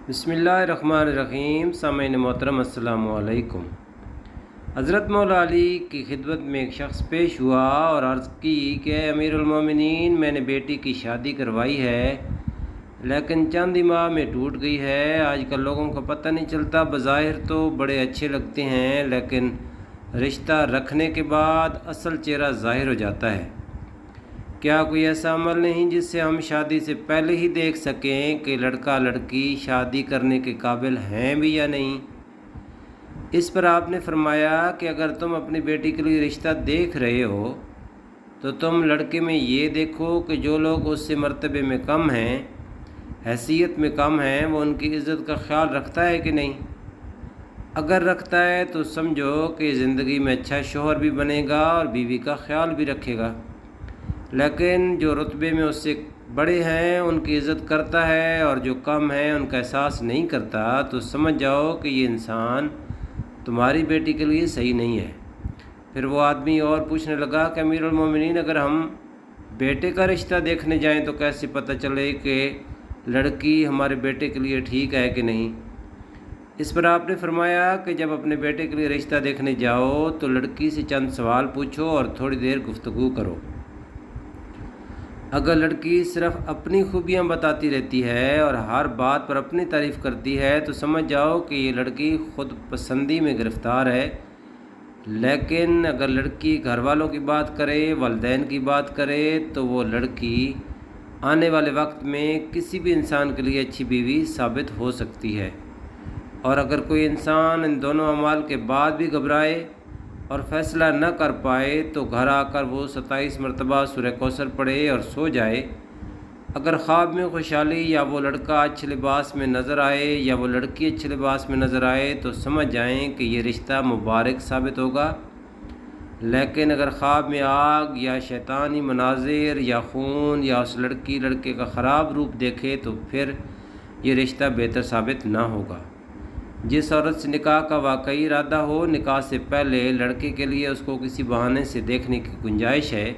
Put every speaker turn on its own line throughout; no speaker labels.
बिस्मिल्लाहिर्रहमानिर्रहीम। सामईन मोहतरम अस्सलामु अलैकुम। हज़रत मौला अली की खिदमत में एक शख्स पेश हुआ और अर्ज़ की कि अमीरुल मोमिनीन, मैंने बेटी की शादी करवाई है लेकिन चंद ही माह में टूट गई है। आजकल लोगों को पता नहीं चलता, बज़ाहिर तो बड़े अच्छे लगते हैं लेकिन रिश्ता रखने के बाद असल चेहरा ज़ाहिर हो जाता है। क्या कोई ऐसा अमल नहीं जिससे हम शादी से पहले ही देख सकें कि लड़का लड़की शादी करने के काबिल हैं भी या नहीं? इस पर आपने फरमाया कि अगर तुम अपनी बेटी के लिए रिश्ता देख रहे हो तो तुम लड़के में ये देखो कि जो लोग उससे मर्तबे में कम हैं, हैसियत में कम हैं, वो उनकी इज़्ज़त का ख्याल रखता है कि नहीं। अगर रखता है तो समझो कि ज़िंदगी में अच्छा शौहर भी बनेगा और बीवी का ख्याल भी रखेगा। लेकिन जो रुतबे में उससे बड़े हैं उनकी इज़्ज़त करता है और जो कम हैं उनका एहसास नहीं करता, तो समझ जाओ कि ये इंसान तुम्हारी बेटी के लिए सही नहीं है। फिर वो आदमी और पूछने लगा कि अमीरुल मोमिनीन, अगर हम बेटे का रिश्ता देखने जाएं तो कैसे पता चले कि लड़की हमारे बेटे के लिए ठीक है कि नहीं? इस पर आपने फरमाया कि जब अपने बेटे के लिए रिश्ता देखने जाओ तो लड़की से चंद सवाल पूछो और थोड़ी देर गुफ्तगू करो। अगर लड़की सिर्फ अपनी खूबियाँ बताती रहती है और हर बात पर अपनी तारीफ़ करती है तो समझ जाओ कि ये लड़की ख़ुद पसंदी में गिरफ़्तार है। लेकिन अगर लड़की घर वालों की बात करे, वालिदैन की बात करे, तो वो लड़की आने वाले वक्त में किसी भी इंसान के लिए अच्छी बीवी साबित हो सकती है। और अगर कोई इंसान इन दोनों अमाल के बाद भी घबराए और फ़ैसला न कर पाए तो घर आकर वो 27 मरतबा सूरह कौसर पढ़े और सो जाए। अगर ख्वाब में खुशहाली या वो लड़का अच्छे लिबास में नज़र आए या वो लड़की अच्छे लिबास में नज़र आए तो समझ जाएं कि ये रिश्ता मुबारक साबित होगा। लेकिन अगर ख्वाब में आग या शैतानी मनाजिर या खून या उस लड़की लड़के का ख़राब रूप देखे तो फिर ये रिश्ता बेहतर साबित ना होगा। जिस औरत से निकाह का वाकई इरादा हो, निकाह से पहले लड़के के लिए उसको किसी बहाने से देखने की गुंजाइश है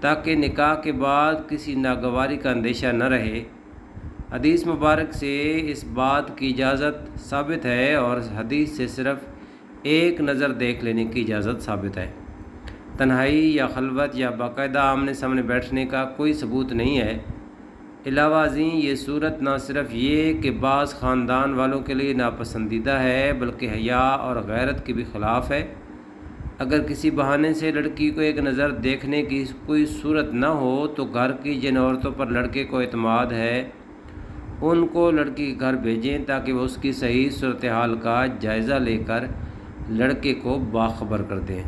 ताकि निकाह के बाद किसी नागवारी का अंदेशा न रहे। हदीस मुबारक से इस बात की इजाज़त साबित है और हदीस से सिर्फ़ एक नज़र देख लेने की इजाज़त साबित है। तन्हाई या खलवत या बाकायदा आमने सामने बैठने का कोई सबूत नहीं है। अलावा अज़ीं ये सूरत ना सिर्फ ये कि बाज़ ख़ानदान वालों के लिए नापसंदीदा है बल्कि हया और गैरत के भी ख़िलाफ़ है। अगर किसी बहाने से लड़की को एक नज़र देखने की कोई सूरत ना हो तो घर की जिन औरतों पर लड़के को एतमाद है उनको लड़की के घर भेजें ताकि वो उसकी सही सूरत हाल का जायज़ा लेकर लड़के को बाखबर कर दें।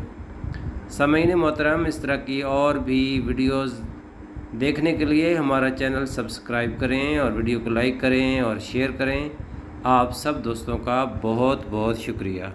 सामईन मोहतरम, इस तरह की और भी वीडियोज़ देखने के लिए हमारा चैनल सब्सक्राइब करें और वीडियो को लाइक करें और शेयर करें। आप सब दोस्तों का बहुत बहुत शुक्रिया।